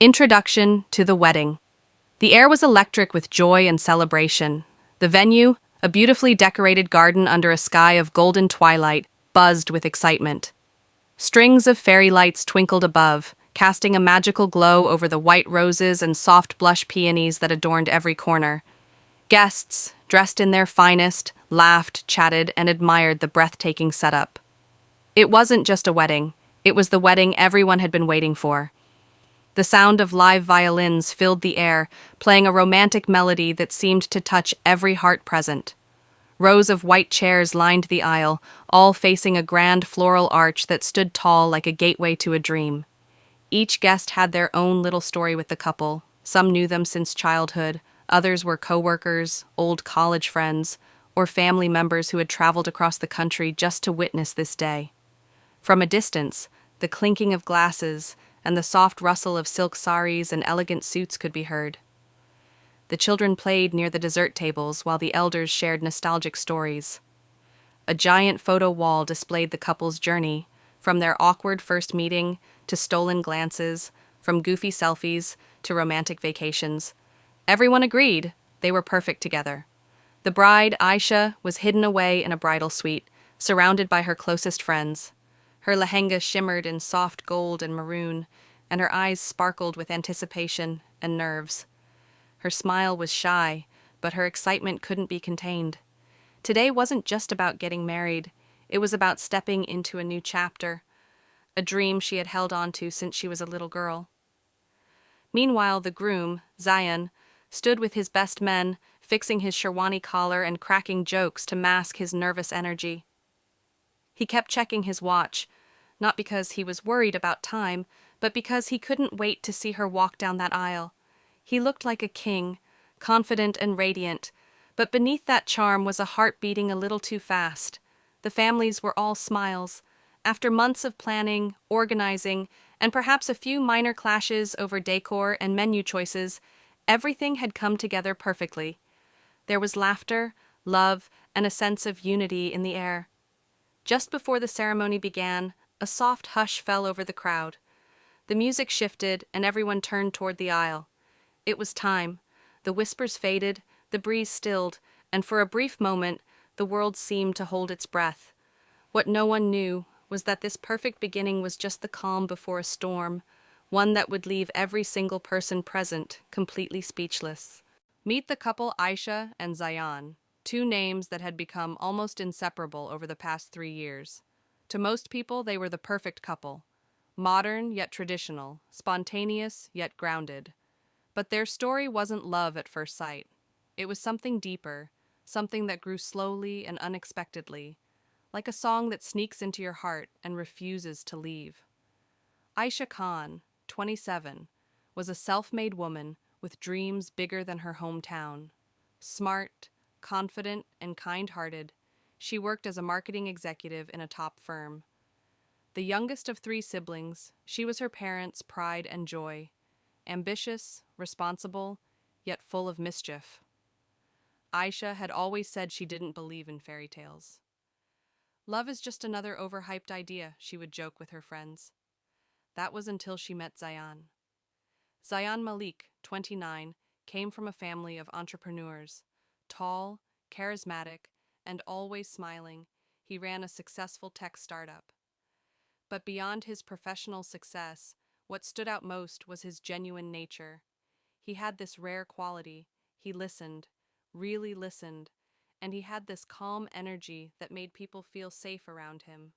Introduction to the wedding. The air was electric with joy and celebration. The venue, a beautifully decorated garden under a sky of golden twilight, buzzed with excitement. Strings of fairy lights twinkled above, casting a magical glow over the white roses and soft blush peonies that adorned every corner. Guests, dressed in their finest, laughed, chatted, and admired the breathtaking setup. It wasn't just a wedding, it was the wedding everyone had been waiting for. The sound of live violins filled the air, playing a romantic melody that seemed to touch every heart present. Rows of white chairs lined the aisle, all facing a grand floral arch that stood tall like a gateway to a dream. Each guest had their own little story with the couple. Some knew them since childhood, others were coworkers, old college friends, or family members who had traveled across the country just to witness this day. From a distance, the clinking of glasses and the soft rustle of silk saris and elegant suits could be heard. The children played near the dessert tables while the elders shared nostalgic stories. A giant photo wall displayed the couple's journey, from their awkward first meeting to stolen glances, from goofy selfies to romantic vacations. Everyone agreed they were perfect together. The bride, Aisha, was hidden away in a bridal suite, surrounded by her closest friends. Her lehenga shimmered in soft gold and maroon, and her eyes sparkled with anticipation and nerves. Her smile was shy, but her excitement couldn't be contained. Today wasn't just about getting married, it was about stepping into a new chapter, a dream she had held on to since she was a little girl. Meanwhile, the groom, Zayan, stood with his best men, fixing his sherwani collar and cracking jokes to mask his nervous energy. He kept checking his watch, not because he was worried about time, but because he couldn't wait to see her walk down that aisle. He looked like a king, confident and radiant, but beneath that charm was a heart beating a little too fast. The families were all smiles. After months of planning, organizing, and perhaps a few minor clashes over decor and menu choices, everything had come together perfectly. There was laughter, love, and a sense of unity in the air. Just before the ceremony began, a soft hush fell over the crowd. The music shifted, and everyone turned toward the aisle. It was time. The whispers faded, the breeze stilled, and for a brief moment, the world seemed to hold its breath. What no one knew was that this perfect beginning was just the calm before a storm, one that would leave every single person present completely speechless. Meet the couple Aisha and Zayan, two names that had become almost inseparable over the past 3 years. To most people, they were the perfect couple. Modern yet traditional, spontaneous yet grounded. But their story wasn't love at first sight. It was something deeper, something that grew slowly and unexpectedly, like a song that sneaks into your heart and refuses to leave. Aisha Khan, 27, was a self-made woman with dreams bigger than her hometown. Smart, confident, and kind-hearted, she worked as a marketing executive in a top firm. The youngest of 3 siblings, she was her parents' pride and joy. Ambitious, responsible, yet full of mischief. Aisha had always said she didn't believe in fairy tales. Love is just another overhyped idea, she would joke with her friends. That was until she met Zayan. Zayan Malik, 29, came from a family of entrepreneurs. Tall, charismatic, and always smiling, he ran a successful tech startup. But beyond his professional success, what stood out most was his genuine nature. He had this rare quality. He listened, really listened, and he had this calm energy that made people feel safe around him.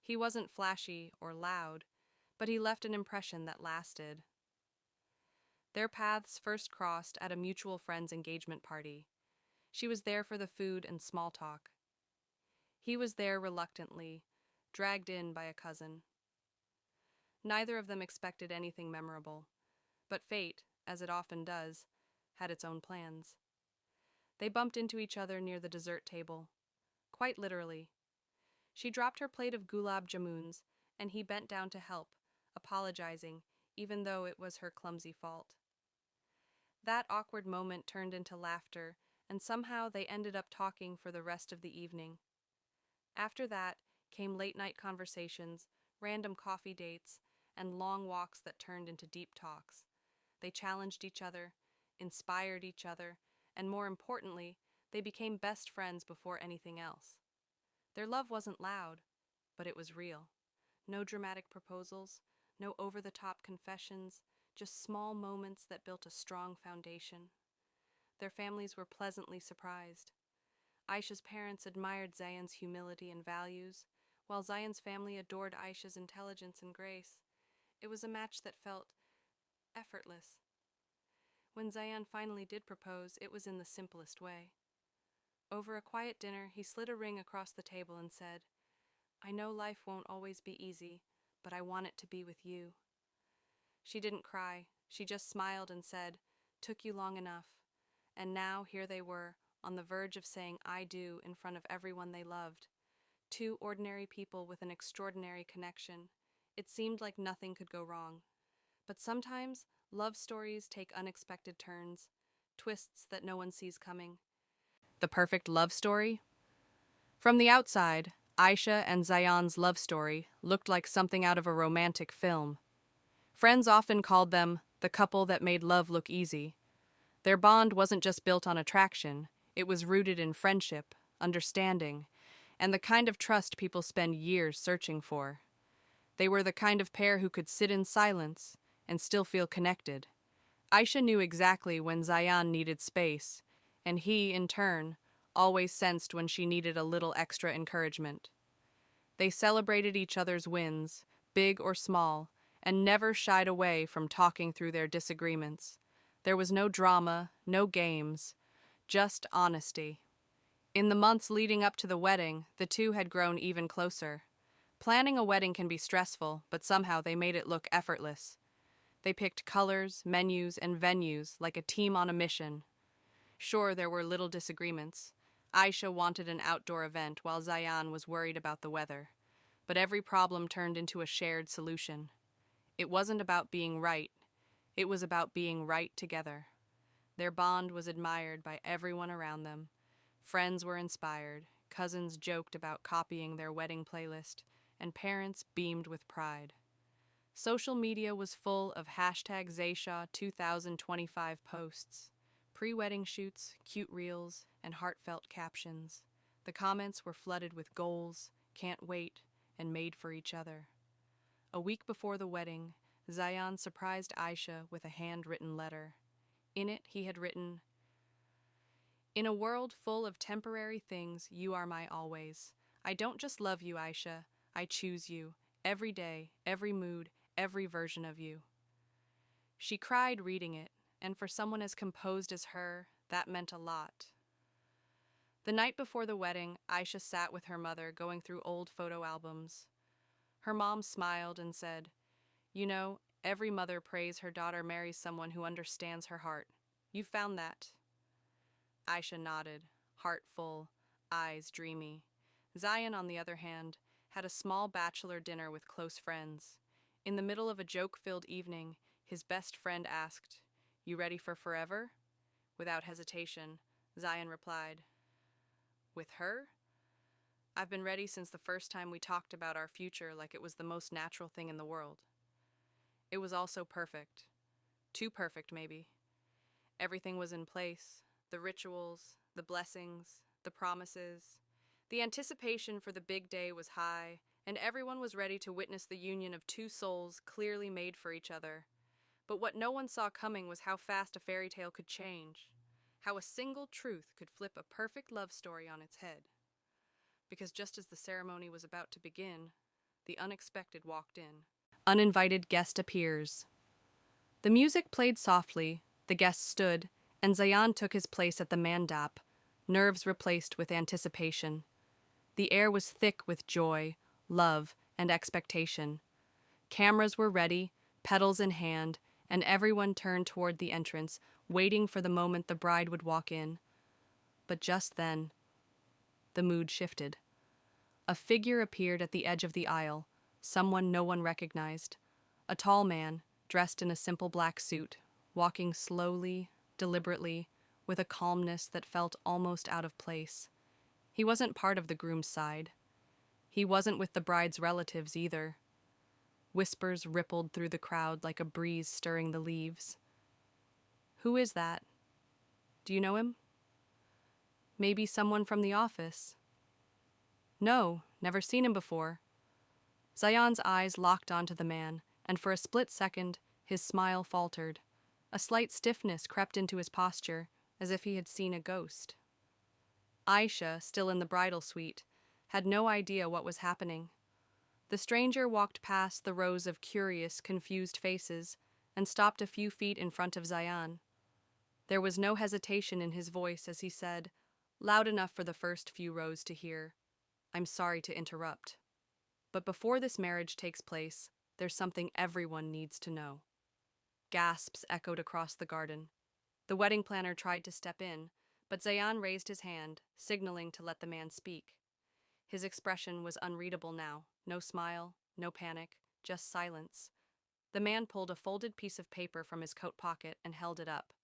He wasn't flashy or loud, but he left an impression that lasted. Their paths first crossed at a mutual friend's engagement party. She was there for the food and small talk. He was there reluctantly, dragged in by a cousin. Neither of them expected anything memorable, but fate, as it often does, had its own plans. They bumped into each other near the dessert table. Quite literally. She dropped her plate of gulab jamuns, and he bent down to help, apologizing, even though it was her clumsy fault. That awkward moment turned into laughter, and somehow they ended up talking for the rest of the evening. After that came late-night conversations, random coffee dates, and long walks that turned into deep talks. They challenged each other, inspired each other, and more importantly, they became best friends before anything else. Their love wasn't loud, but it was real. No dramatic proposals, no over-the-top confessions, just small moments that built a strong foundation. Their families were pleasantly surprised. Aisha's parents admired Zayan's humility and values, while Zayan's family adored Aisha's intelligence and grace. It was a match that felt effortless. When Zayan finally did propose, it was in the simplest way. Over a quiet dinner, he slid a ring across the table and said, "I know life won't always be easy, but I want it to be with you." She didn't cry. She just smiled and said, "Took you long enough." And now here they were, on the verge of saying "I do" in front of everyone they loved. Two ordinary people with an extraordinary connection. It seemed like nothing could go wrong. But sometimes, love stories take unexpected turns, twists that no one sees coming. The perfect love story? From the outside, Aisha and Zayan's love story looked like something out of a romantic film. Friends often called them the couple that made love look easy. Their bond wasn't just built on attraction, it was rooted in friendship, understanding, and the kind of trust people spend years searching for. They were the kind of pair who could sit in silence and still feel connected. Aisha knew exactly when Zayan needed space, and he, in turn, always sensed when she needed a little extra encouragement. They celebrated each other's wins, big or small, and never shied away from talking through their disagreements. There was no drama, no games, just honesty. In the months leading up to the wedding, the two had grown even closer. Planning a wedding can be stressful, but somehow they made it look effortless. They picked colors, menus, and venues like a team on a mission. Sure, there were little disagreements. Aisha wanted an outdoor event while Zayan was worried about the weather. But every problem turned into a shared solution. It wasn't about being right. It was about being right together. Their bond was admired by everyone around them. Friends were inspired, cousins joked about copying their wedding playlist, and parents beamed with pride. Social media was full of #Zayshaw2025 posts, pre-wedding shoots, cute reels, and heartfelt captions. The comments were flooded with goals, "can't wait," and "made for each other." A week before the wedding, Zayan surprised Aisha with a handwritten letter. In it, he had written, "In a world full of temporary things, you are my always. I don't just love you, Aisha. I choose you. Every day, every mood, every version of you." She cried reading it, and for someone as composed as her, that meant a lot. The night before the wedding, Aisha sat with her mother going through old photo albums. Her mom smiled and said, "You know, every mother prays her daughter marries someone who understands her heart. You found that." Aisha nodded, heart full, eyes dreamy. Zayan, on the other hand, had a small bachelor dinner with close friends. In the middle of a joke-filled evening, his best friend asked, "You ready for forever?" Without hesitation, Zayan replied, "With her? I've been ready since the first time we talked about our future like it was the most natural thing in the world." It was all so perfect. Too perfect, maybe. Everything was in place. The rituals, the blessings, the promises. The anticipation for the big day was high, and everyone was ready to witness the union of two souls clearly made for each other. But what no one saw coming was how fast a fairy tale could change, how a single truth could flip a perfect love story on its head. Because just as the ceremony was about to begin, the unexpected walked in. Uninvited guest appears. The music played softly, the guest stood, and Zayan took his place at the mandap, nerves replaced with anticipation. The air was thick with joy, love, and expectation. Cameras were ready, petals in hand, and everyone turned toward the entrance, waiting for the moment the bride would walk in. But just then, the mood shifted. A figure appeared at the edge of the aisle, someone no one recognized. A tall man, dressed in a simple black suit, walking slowly, deliberately, with a calmness that felt almost out of place. He wasn't part of the groom's side. He wasn't with the bride's relatives either. Whispers rippled through the crowd like a breeze stirring the leaves. Who is that? Do you know him? Maybe someone from the office. No, never seen him before. Zayan's eyes locked onto the man, and for a split second, his smile faltered. A slight stiffness crept into his posture, as if he had seen a ghost. Aisha, still in the bridal suite, had no idea what was happening. The stranger walked past the rows of curious, confused faces and stopped a few feet in front of Zayan. There was no hesitation in his voice as he said, loud enough for the first few rows to hear, "I'm sorry to interrupt. But before this marriage takes place, there's something everyone needs to know." Gasps echoed across the garden. The wedding planner tried to step in, but Zayan raised his hand, signaling to let the man speak. His expression was unreadable now. No smile, no panic, just silence. The man pulled a folded piece of paper from his coat pocket and held it up.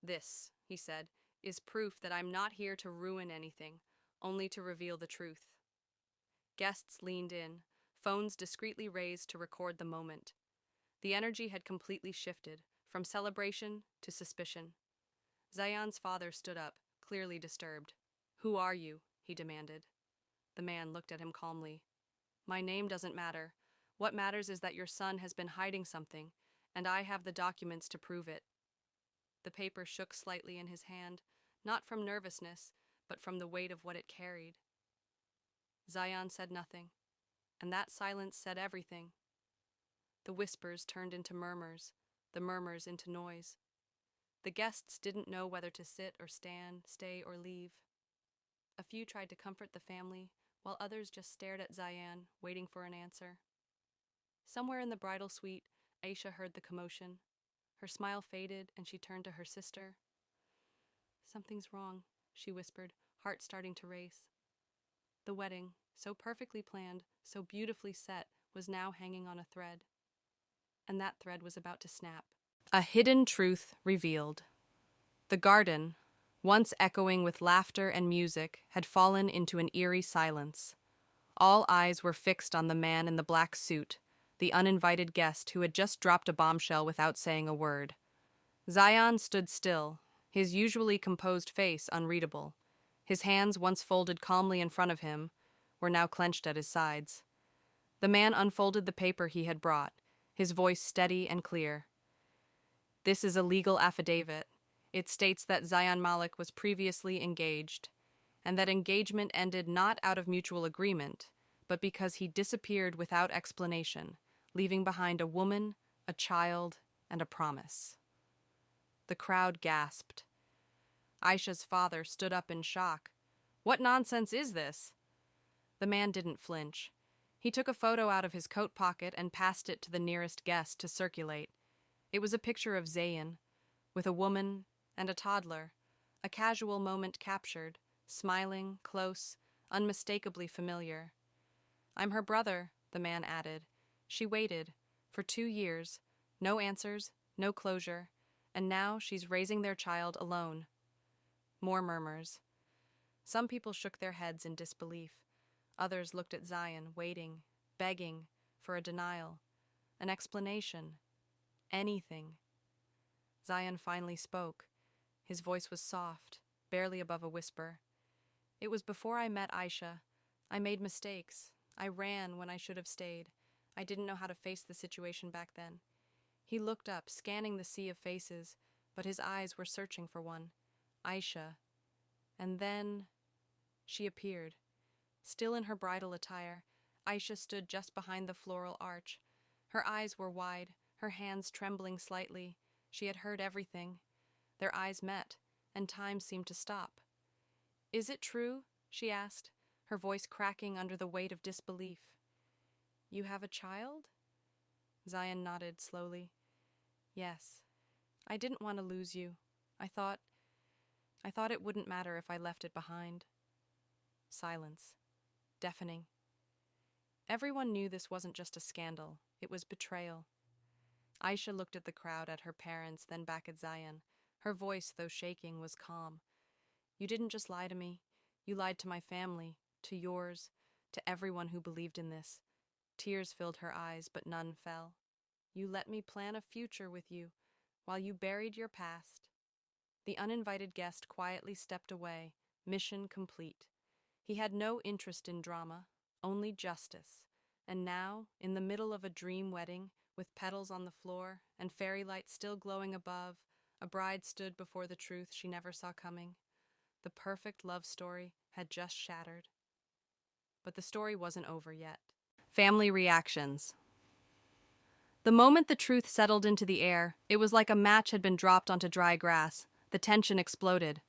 "This," he said, "is proof that I'm not here to ruin anything, only to reveal the truth." Guests leaned in, phones discreetly raised to record the moment. The energy had completely shifted, from celebration to suspicion. Zayan's father stood up, clearly disturbed. "Who are you?" he demanded. The man looked at him calmly. "My name doesn't matter. What matters is that your son has been hiding something, and I have the documents to prove it." The paper shook slightly in his hand, not from nervousness, but from the weight of what it carried. Zayan said nothing, and that silence said everything. The whispers turned into murmurs, the murmurs into noise. The guests didn't know whether to sit or stand, stay or leave. A few tried to comfort the family, while others just stared at Zayan, waiting for an answer. Somewhere in the bridal suite, Aisha heard the commotion. Her smile faded, and she turned to her sister. "Something's wrong," she whispered, heart starting to race. The wedding, so perfectly planned, so beautifully set, was now hanging on a thread. And that thread was about to snap. A hidden truth revealed. The garden, once echoing with laughter and music, had fallen into an eerie silence. All eyes were fixed on the man in the black suit, the uninvited guest who had just dropped a bombshell without saying a word. Zayan stood still, his usually composed face unreadable. His hands, once folded calmly in front of him, were now clenched at his sides. The man unfolded the paper he had brought, his voice steady and clear. "This is a legal affidavit. It states that Zayan Malik was previously engaged, and that engagement ended not out of mutual agreement, but because he disappeared without explanation, leaving behind a woman, a child, and a promise." The crowd gasped. Aisha's father stood up in shock. "What nonsense is this?" The man didn't flinch. He took a photo out of his coat pocket and passed it to the nearest guest to circulate. It was a picture of Zayn, with a woman and a toddler, a casual moment captured, smiling, close, unmistakably familiar. "I'm her brother," the man added. "She waited, for 2 years, no answers, no closure, and now she's raising their child alone." More murmurs. Some people shook their heads in disbelief. Others looked at Zayan, waiting, begging for a denial, an explanation, anything. Zayan finally spoke. His voice was soft, barely above a whisper. "It was before I met Aisha. I made mistakes. I ran when I should have stayed. I didn't know how to face the situation back then." He looked up, scanning the sea of faces, but his eyes were searching for one. Aisha. And then she appeared. Still in her bridal attire, Aisha stood just behind the floral arch. Her eyes were wide, her hands trembling slightly. She had heard everything. Their eyes met, and time seemed to stop. "Is it true?" she asked, her voice cracking under the weight of disbelief. "You have a child?" Zayan nodded slowly. "Yes. I didn't want to lose you. I thought it wouldn't matter if I left it behind." Silence. Deafening. Everyone knew this wasn't just a scandal, it was betrayal. Aisha looked at the crowd, at her parents, then back at Zayan. Her voice, though shaking, was calm. "You didn't just lie to me. You lied to my family, to yours, to everyone who believed in this. Tears filled her eyes, but none fell. You let me plan a future with you, while you buried your past. The uninvited guest quietly stepped away, mission complete. He had no interest in drama, only justice. And now, in the middle of a dream wedding, with petals on the floor and fairy lights still glowing above, a bride stood before the truth she never saw coming. The perfect love story had just shattered. But the story wasn't over yet. Family reactions. The moment the truth settled into the air, it was like a match had been dropped onto dry grass. The tension exploded.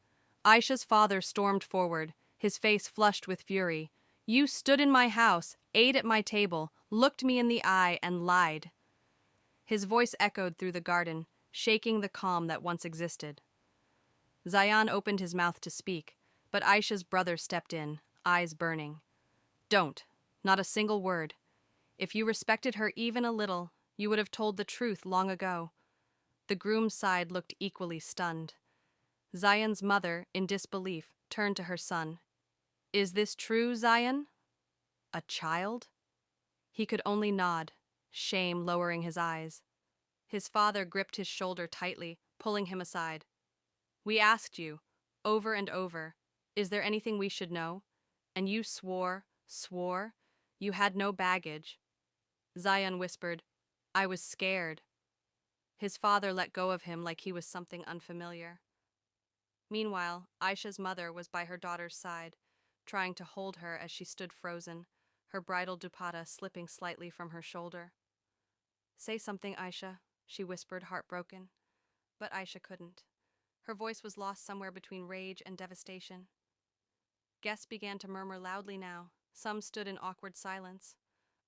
Aisha's father stormed forward, his face flushed with fury. You stood in my house, ate at my table, looked me in the eye, and lied. His voice echoed through the garden, shaking the calm that once existed. Zayan opened his mouth to speak, but Aisha's brother stepped in, eyes burning. Don't. Not a single word. If you respected her even a little, you would have told the truth long ago. The groom's side looked equally stunned. Zayan's mother, in disbelief, turned to her son. Is this true, Zayan? A child? He could only nod, shame lowering his eyes. His father gripped his shoulder tightly, pulling him aside. We asked you, over and over, is there anything we should know? And you swore, you had no baggage. Zayan whispered, I was scared. His father let go of him like he was something unfamiliar. Meanwhile, Aisha's mother was by her daughter's side, trying to hold her as she stood frozen, her bridal dupatta slipping slightly from her shoulder. Say something, Aisha, she whispered, heartbroken. But Aisha couldn't. Her voice was lost somewhere between rage and devastation. Guests began to murmur loudly now. Some stood in awkward silence.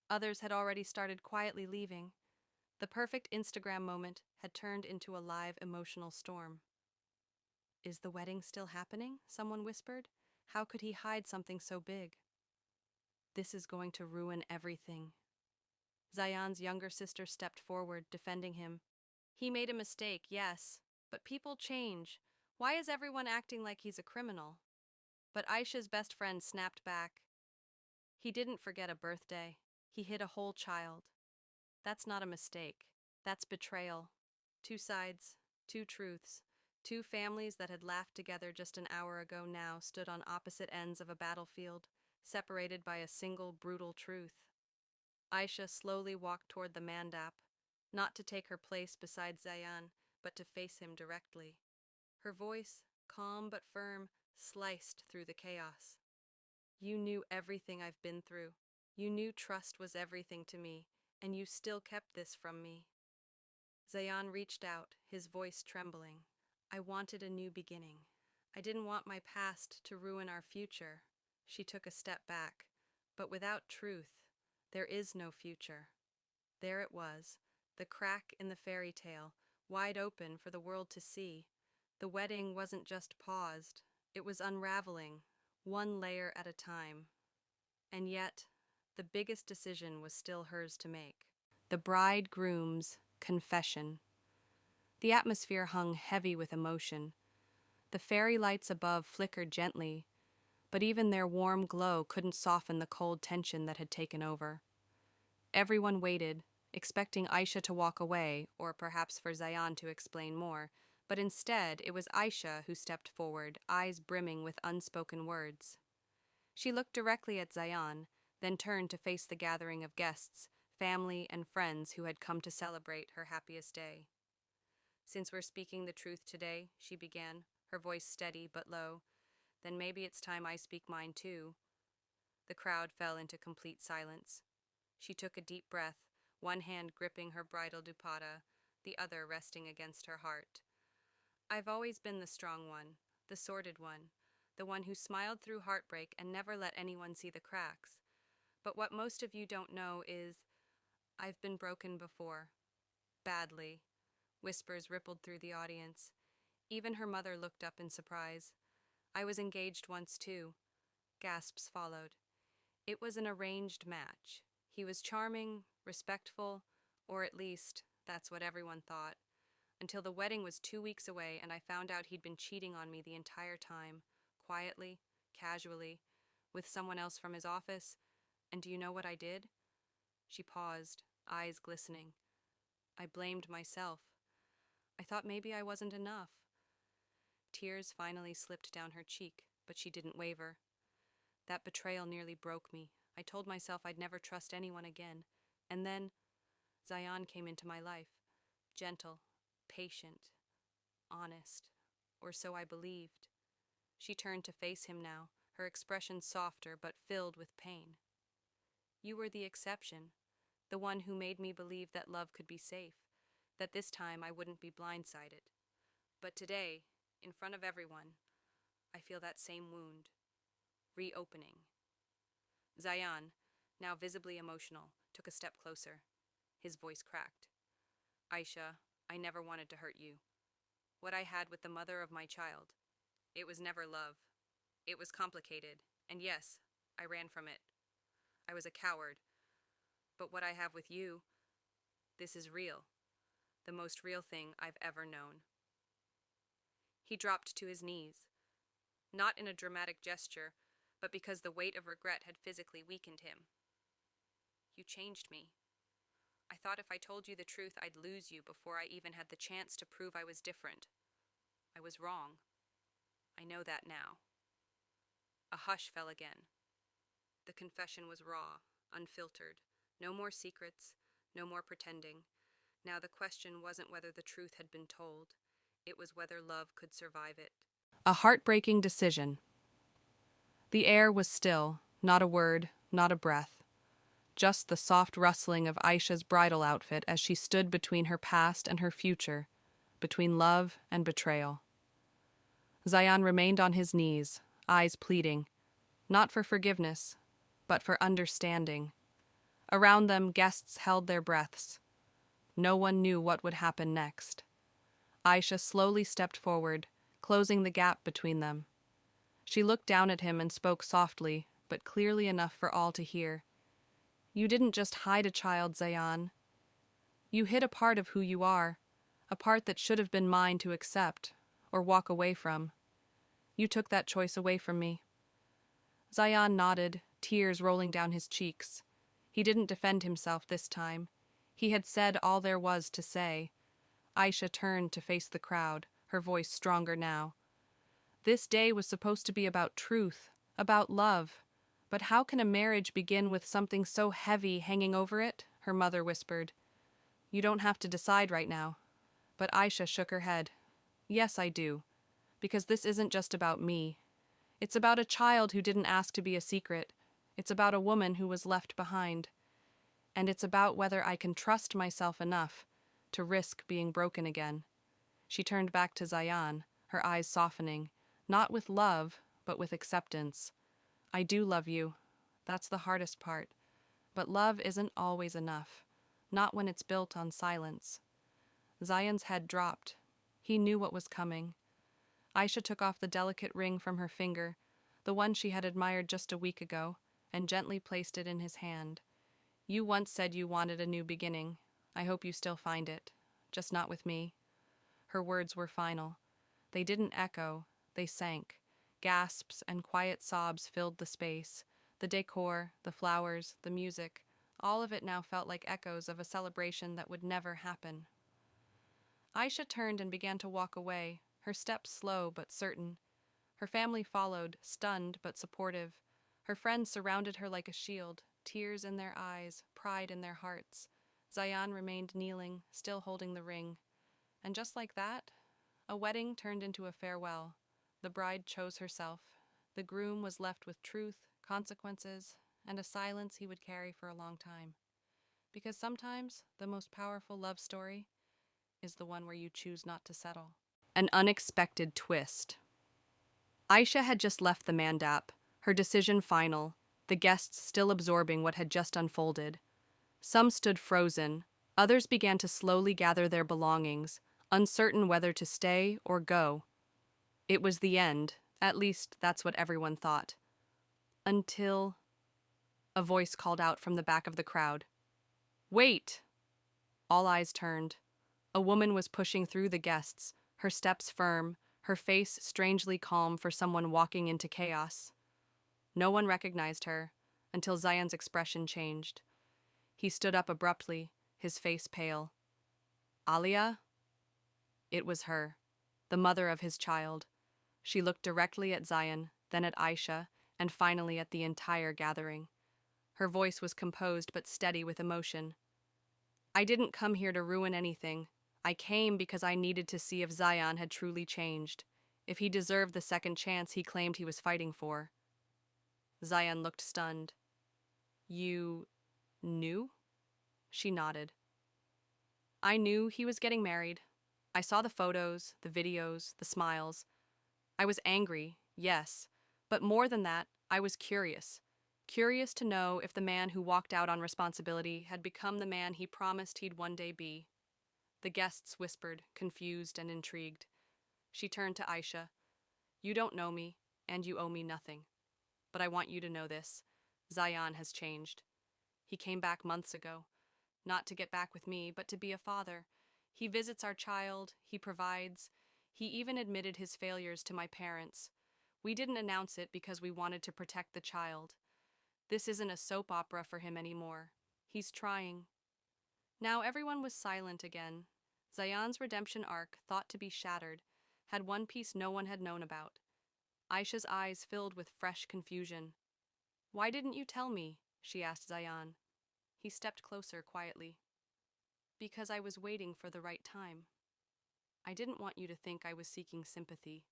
Others had already started quietly leaving. The perfect Instagram moment had turned into a live emotional storm. Is the wedding still happening? Someone whispered. How could he hide something so big? This is going to ruin everything. Zayan's younger sister stepped forward, defending him. He made a mistake, yes, but people change. Why is everyone acting like he's a criminal? But Aisha's best friend snapped back. He didn't forget a birthday. He hid a whole child. That's not a mistake. That's betrayal. Two sides, two truths. Two families that had laughed together just an hour ago now stood on opposite ends of a battlefield, separated by a single brutal truth. Aisha slowly walked toward the mandap, not to take her place beside Zayan, but to face him directly. Her voice, calm but firm, sliced through the chaos. You knew everything I've been through. You knew trust was everything to me, and you still kept this from me. Zayan reached out, his voice trembling. I wanted a new beginning. I didn't want my past to ruin our future. She took a step back. But without truth, there is no future. There it was, the crack in the fairy tale, wide open for the world to see. The wedding wasn't just paused, it was unraveling, one layer at a time. And yet, the biggest decision was still hers to make. The bridegroom's confession. The atmosphere hung heavy with emotion. The fairy lights above flickered gently, but even their warm glow couldn't soften the cold tension that had taken over. Everyone waited, expecting Aisha to walk away, or perhaps for Zayan to explain more, but instead it was Aisha who stepped forward, eyes brimming with unspoken words. She looked directly at Zayan, then turned to face the gathering of guests, family and friends who had come to celebrate her happiest day. Since we're speaking the truth today, she began, her voice steady but low, then maybe it's time I speak mine too. The crowd fell into complete silence. She took a deep breath, one hand gripping her bridal dupatta, the other resting against her heart. I've always been the strong one, the sordid one, the one who smiled through heartbreak and never let anyone see the cracks. But what most of you don't know is, I've been broken before. Badly. Whispers rippled through the audience. Even her mother looked up in surprise. I was engaged once too. Gasps followed. It was an arranged match. He was charming, respectful, or at least, that's what everyone thought. Until the wedding was 2 weeks away and I found out he'd been cheating on me the entire time, quietly, casually, with someone else from his office. And do you know what I did? She paused, eyes glistening. I blamed myself. I thought maybe I wasn't enough. Tears finally slipped down her cheek, but she didn't waver. That betrayal nearly broke me. I told myself I'd never trust anyone again. And then Zion came into my life. Gentle, patient, honest, or so I believed. She turned to face him now, her expression softer but filled with pain. You were the exception, the one who made me believe that love could be safe, that this time I wouldn't be blindsided. But today, in front of everyone, I feel that same wound, reopening. Zion, now visibly emotional, took a step closer. His voice cracked. Aisha, I never wanted to hurt you. What I had with the mother of my child, it was never love. It was complicated, and yes, I ran from it. I was a coward. But what I have with you, this is real. The most real thing I've ever known. He dropped to his knees, not in a dramatic gesture, but because the weight of regret had physically weakened him. You changed me. I thought if I told you the truth, I'd lose you before I even had the chance to prove I was different. I was wrong. I know that now. A hush fell again. The confession was raw, unfiltered. No more secrets, no more pretending. Now the question wasn't whether the truth had been told. It was whether love could survive it. A heartbreaking decision. The air was still, not a word, not a breath. Just the soft rustling of Aisha's bridal outfit as she stood between her past and her future, between love and betrayal. Zion remained on his knees, eyes pleading, not for forgiveness, but for understanding. Around them, guests held their breaths. No one knew what would happen next. Aisha slowly stepped forward, closing the gap between them. She looked down at him and spoke softly, but clearly enough for all to hear. You didn't just hide a child, Zion. You hid a part of who you are, a part that should have been mine to accept, or walk away from. You took that choice away from me. Zion nodded, tears rolling down his cheeks. He didn't defend himself this time. He had said all there was to say. Aisha turned to face the crowd, her voice stronger now. This day was supposed to be about truth, about love. But how can a marriage begin with something so heavy hanging over it? Her mother whispered. You don't have to decide right now. But Aisha shook her head. Yes, I do. Because this isn't just about me. It's about a child who didn't ask to be a secret. It's about a woman who was left behind. And it's about whether I can trust myself enough to risk being broken again. She turned back to Zion, her eyes softening, not with love, but with acceptance. I do love you. That's the hardest part. But love isn't always enough, not when it's built on silence. Zion's head dropped. He knew what was coming. Aisha took off the delicate ring from her finger, the one she had admired just a week ago, and gently placed it in his hand. You once said you wanted a new beginning. I hope you still find it, just not with me. Her words were final. They didn't echo, they sank. Gasps and quiet sobs filled the space. The decor, the flowers, the music, all of it now felt like echoes of a celebration that would never happen. Aisha turned and began to walk away, her steps slow but certain. Her family followed, stunned but supportive. Her friends surrounded her like a shield, tears in their eyes, pride in their hearts. Zion remained kneeling, still holding the ring. And just like that, a wedding turned into a farewell. The bride chose herself. The groom was left with truth, consequences, and a silence he would carry for a long time. Because sometimes the most powerful love story is the one where you choose not to settle. An unexpected twist. Aisha had just left the mandap, her decision final, the guests still absorbing what had just unfolded. Some stood frozen, others began to slowly gather their belongings, uncertain whether to stay or go. It was the end, at least that's what everyone thought. Until a voice called out from the back of the crowd. Wait! All eyes turned. A woman was pushing through the guests, her steps firm, her face strangely calm for someone walking into chaos. No one recognized her, until Zion's expression changed. He stood up abruptly, his face pale. Alia? It was her, the mother of his child. She looked directly at Zion, then at Aisha, and finally at the entire gathering. Her voice was composed but steady with emotion. I didn't come here to ruin anything. I came because I needed to see if Zion had truly changed, if he deserved the second chance he claimed he was fighting for. Zion looked stunned. You knew? She nodded. I knew he was getting married. I saw the photos, the videos, the smiles. I was angry, yes, but more than that, I was curious. Curious to know if the man who walked out on responsibility had become the man he promised he'd one day be. The guests whispered, confused and intrigued. She turned to Aisha. You don't know me, and you owe me nothing. But I want you to know this. Zion has changed. He came back months ago. Not to get back with me, but to be a father. He visits our child, he provides. He even admitted his failures to my parents. We didn't announce it because we wanted to protect the child. This isn't a soap opera for him anymore. He's trying. Now everyone was silent again. Zion's redemption arc, thought to be shattered, had one piece no one had known about. Aisha's eyes filled with fresh confusion. Why didn't you tell me? She asked Zion. He stepped closer quietly. Because I was waiting for the right time. I didn't want you to think I was seeking sympathy.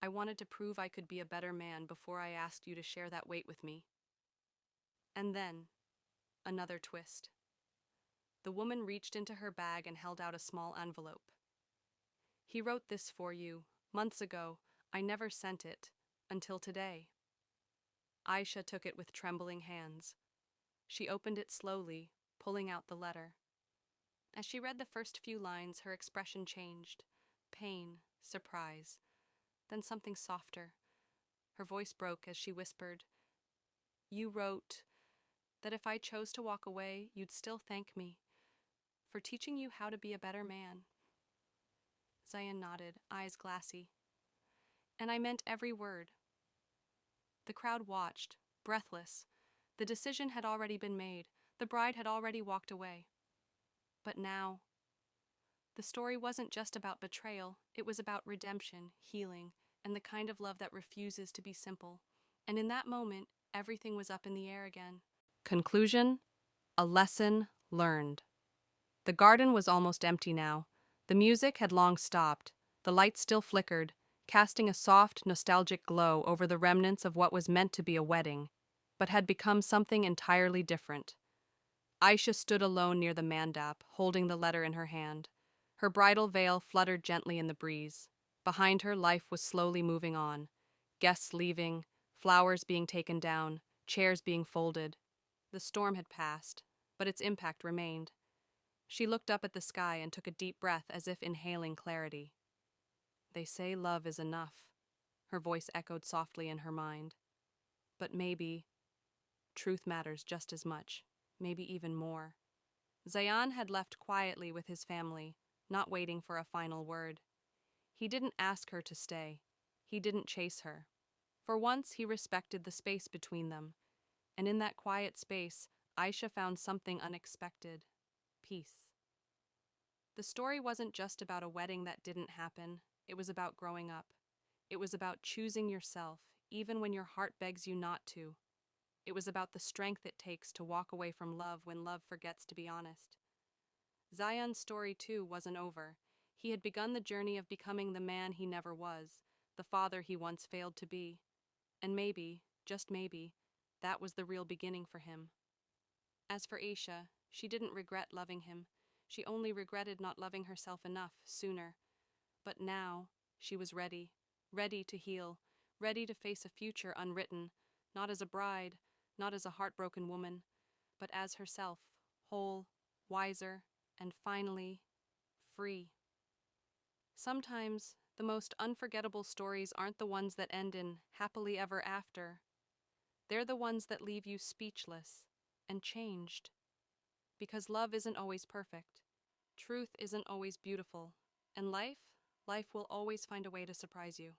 I wanted to prove I could be a better man before I asked you to share that weight with me. And then, another twist. The woman reached into her bag and held out a small envelope. He wrote this for you, months ago. I never sent it, until today. Aisha took it with trembling hands. She opened it slowly, pulling out the letter. As she read the first few lines, her expression changed. Pain, surprise, then something softer. Her voice broke as she whispered, You wrote that if I chose to walk away, you'd still thank me for teaching you how to be a better man. Zion nodded, eyes glassy. And I meant every word. The crowd watched, breathless. The decision had already been made. The bride had already walked away. But now, the story wasn't just about betrayal. It was about redemption, healing, and the kind of love that refuses to be simple. And in that moment, everything was up in the air again. Conclusion: a lesson learned. The garden was almost empty now. The music had long stopped. The lights still flickered, casting a soft, nostalgic glow over the remnants of what was meant to be a wedding, but had become something entirely different. Aisha stood alone near the mandap, holding the letter in her hand. Her bridal veil fluttered gently in the breeze. Behind her, life was slowly moving on. Guests leaving, flowers being taken down, chairs being folded. The storm had passed, but its impact remained. She looked up at the sky and took a deep breath as if inhaling clarity. They say love is enough. Her voice echoed softly in her mind. But maybe truth matters just as much, maybe even more. Zion had left quietly with his family, not waiting for a final word. He didn't ask her to stay. He didn't chase her. For once, he respected the space between them. And in that quiet space, Aisha found something unexpected: peace. The story wasn't just about a wedding that didn't happen. It was about growing up. It was about choosing yourself, even when your heart begs you not to. It was about the strength it takes to walk away from love when love forgets to be honest. Zion's story, too, wasn't over. He had begun the journey of becoming the man he never was, the father he once failed to be. And maybe, just maybe, that was the real beginning for him. As for Aisha, she didn't regret loving him. She only regretted not loving herself enough sooner. But now, she was ready, ready to heal, ready to face a future unwritten, not as a bride, not as a heartbroken woman, but as herself, whole, wiser, and finally, free. Sometimes, the most unforgettable stories aren't the ones that end in happily ever after. They're the ones that leave you speechless and changed. Because love isn't always perfect. Truth isn't always beautiful. And life will always find a way to surprise you.